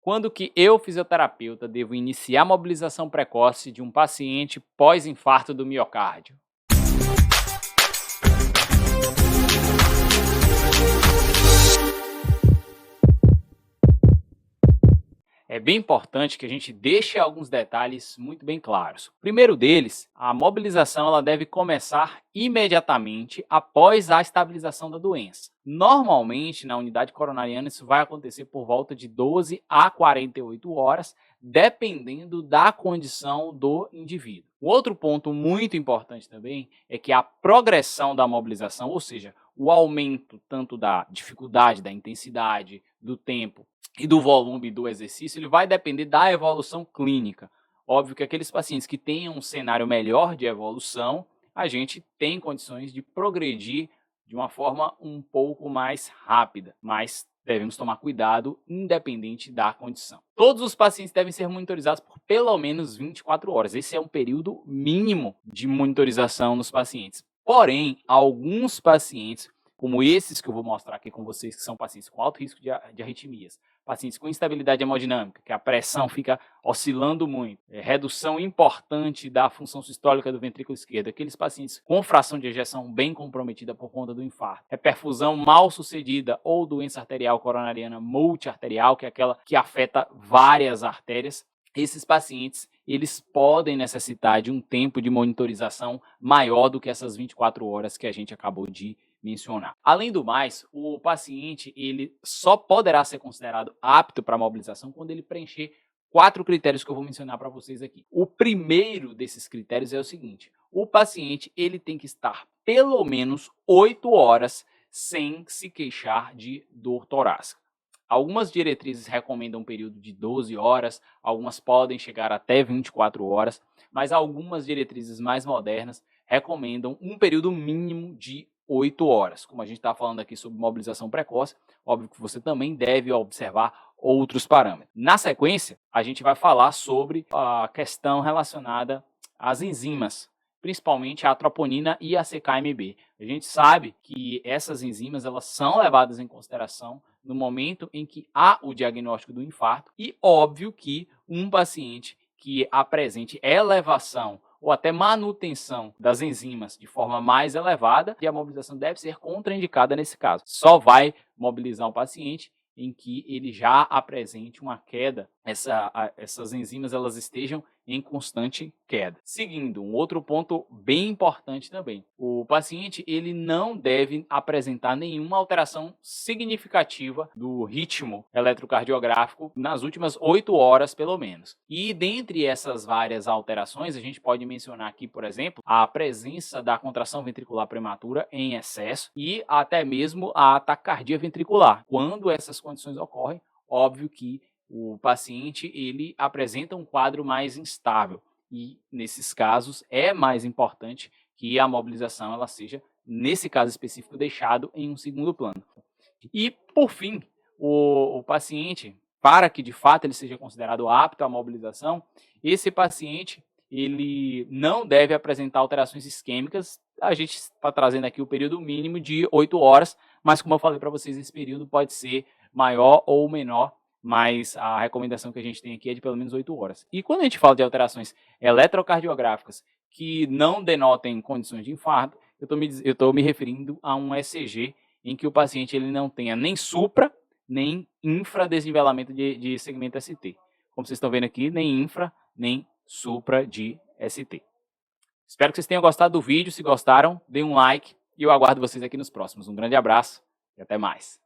Quando que eu, fisioterapeuta, devo iniciar a mobilização precoce de um paciente pós-infarto do miocárdio? É bem importante que a gente deixe alguns detalhes muito bem claros. O primeiro deles, a mobilização ela deve começar imediatamente após a estabilização da doença. Normalmente, na unidade coronariana, isso vai acontecer por volta de 12 a 48 horas, dependendo da condição do indivíduo. Um outro ponto muito importante também é que a progressão da mobilização, ou seja, o aumento tanto da dificuldade, da intensidade, do tempo e do volume do exercício, ele vai depender da evolução clínica. Óbvio que aqueles pacientes que tenham um cenário melhor de evolução, a gente tem condições de progredir de uma forma um pouco mais rápida, mas devemos tomar cuidado independente da condição. Todos os pacientes devem ser monitorizados por pelo menos 24 horas. Esse é um período mínimo de monitorização nos pacientes. Porém, alguns pacientes, como esses que eu vou mostrar aqui com vocês, que são pacientes com alto risco de arritmias, pacientes com instabilidade hemodinâmica, que a pressão fica oscilando muito, redução importante da função sistólica do ventrículo esquerdo, aqueles pacientes com fração de ejeção bem comprometida por conta do infarto, perfusão mal sucedida ou doença arterial coronariana multiarterial, que é aquela que afeta várias artérias, esses pacientes eles podem necessitar de um tempo de monitorização maior do que essas 24 horas que a gente acabou de mencionar. Além do mais, o paciente ele só poderá ser considerado apto para mobilização quando ele preencher 4 critérios que eu vou mencionar para vocês aqui. O primeiro desses critérios é o seguinte: o paciente ele tem que estar pelo menos 8 horas sem se queixar de dor torácica. Algumas diretrizes recomendam um período de 12 horas, algumas podem chegar até 24 horas, mas algumas diretrizes mais modernas recomendam um período mínimo de 8 horas. Como a gente está falando aqui sobre mobilização precoce, óbvio que você também deve observar outros parâmetros. Na sequência, a gente vai falar sobre a questão relacionada às enzimas, principalmente a troponina e a CKMB. A gente sabe que essas enzimas elas são levadas em consideração no momento em que há o diagnóstico do infarto e óbvio que um paciente que apresente elevação ou até manutenção das enzimas de forma mais elevada, e a mobilização deve ser contraindicada nesse caso. Só vai mobilizar um paciente em que ele já apresente uma queda, essas enzimas elas estejam em constante queda. Seguindo, um outro ponto bem importante também, o paciente ele não deve apresentar nenhuma alteração significativa do ritmo eletrocardiográfico nas últimas 8 horas pelo menos. E dentre essas várias alterações, a gente pode mencionar aqui, por exemplo, a presença da contração ventricular prematura em excesso e até mesmo a taquicardia ventricular. Quando essas condições ocorrem, óbvio que o paciente ele apresenta um quadro mais instável e, nesses casos, é mais importante que a mobilização ela seja, nesse caso específico, deixado em um segundo plano. E, por fim, o paciente, para que de fato ele seja considerado apto à mobilização, esse paciente ele não deve apresentar alterações isquêmicas. A gente está trazendo aqui o período mínimo de 8 horas, mas como eu falei para vocês, esse período pode ser maior ou menor, mas a recomendação que a gente tem aqui é de pelo menos 8 horas. E quando a gente fala de alterações eletrocardiográficas que não denotem condições de infarto, eu estou me referindo a um ECG em que o paciente ele não tenha nem supra, nem infradesnivelamento de segmento ST. Como vocês estão vendo aqui, nem infra, nem supra de ST. Espero que vocês tenham gostado do vídeo. Se gostaram, deem um like e eu aguardo vocês aqui nos próximos. Um grande abraço e até mais.